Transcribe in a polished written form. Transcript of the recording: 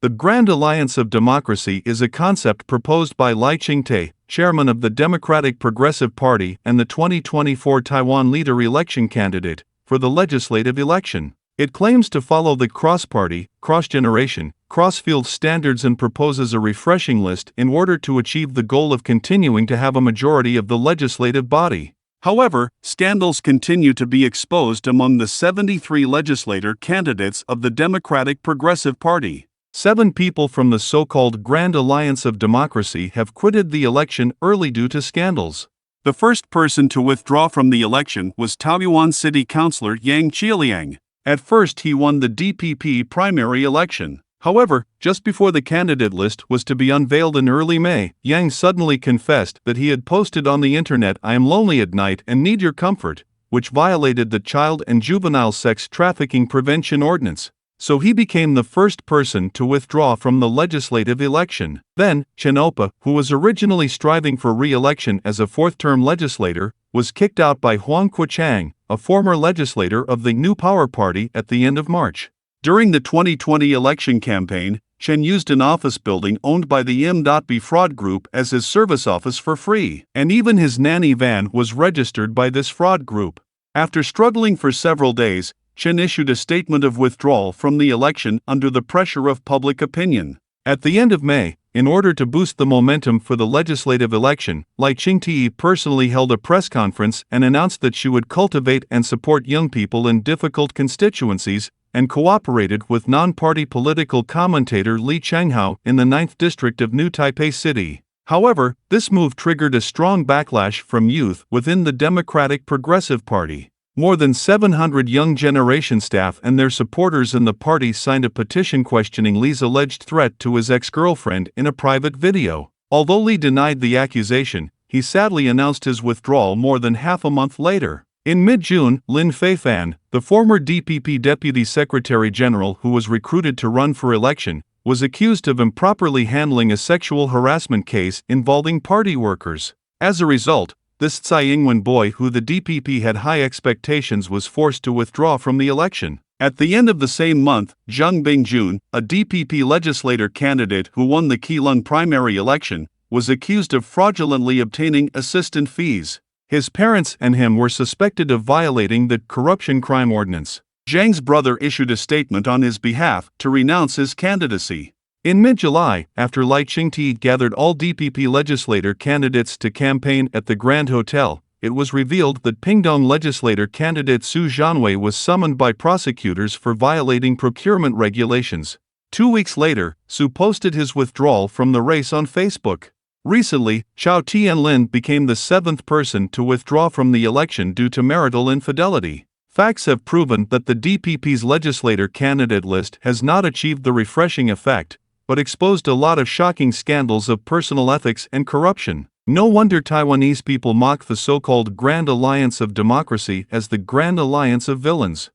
The Grand Alliance of Democracy is a concept proposed by Lai Ching-te, chairman of the Democratic Progressive Party and the 2024 Taiwan leader election candidate for the legislative election. It claims to follow the cross-party, cross-generation, cross-field standards and proposes a refreshing list in order to achieve the goal of continuing to have a majority of the legislative body. However, scandals continue to be exposed among the 73 legislator candidates of the Democratic Progressive Party. 7 people from the so-called Grand Alliance of Democracy have quitted the election early due to scandals. The first person to withdraw from the election was Taoyuan City Councilor Yang Chieliang. At first he won the DPP primary election. However, just before the candidate list was to be unveiled in early May, Yang suddenly confessed that he had posted on the internet, "I am lonely at night and need your comfort," which violated the Child and Juvenile Sex Trafficking Prevention Ordinance. So he became the first person to withdraw from the legislative election. Then, Chen Opa, who was originally striving for re-election as a fourth-term legislator, was kicked out by Huang Kuo-chang, a former legislator of the New Power Party, at the end of March. During the 2020 election campaign, Chen used an office building owned by the M.B fraud group as his service office for free, and even his nanny van was registered by this fraud group. After struggling for several days, Chen issued a statement of withdrawal from the election under the pressure of public opinion. At the end of May, in order to boost the momentum for the legislative election, Lai Ching-te personally held a press conference and announced that she would cultivate and support young people in difficult constituencies, and cooperated with non-party political commentator Li Chenghao in the 9th district of New Taipei City. However, this move triggered a strong backlash from youth within the Democratic Progressive Party. More than 700 young generation staff and their supporters in the party signed a petition questioning Li's alleged threat to his ex-girlfriend in a private video. Although Li denied the accusation, he sadly announced his withdrawal more than half a month later. In mid-June, Lin Feifan, the former DPP Deputy Secretary General who was recruited to run for election, was accused of improperly handling a sexual harassment case involving party workers. As a result, this Tsai Ing-wen boy who the DPP had high expectations was forced to withdraw from the election. At the end of the same month, Zhang Bingjun, a DPP legislator candidate who won the Keelung primary election, was accused of fraudulently obtaining assistant fees. His parents and him were suspected of violating the corruption crime ordinance. Zhang's brother issued a statement on his behalf to renounce his candidacy. In mid-July, after Lai Ching-te gathered all DPP legislator candidates to campaign at the Grand Hotel, it was revealed that Pingdong legislator candidate Su Zhanwei was summoned by prosecutors for violating procurement regulations. 2 weeks later, Su posted his withdrawal from the race on Facebook. Recently, Chao Tianlin became the 7th person to withdraw from the election due to marital infidelity. Facts have proven that the DPP's legislator candidate list has not achieved the refreshing effect, but exposed a lot of shocking scandals of personal ethics and corruption. No wonder Taiwanese people mock the so-called Grand Alliance of Democracy as the Grand Alliance of Villains.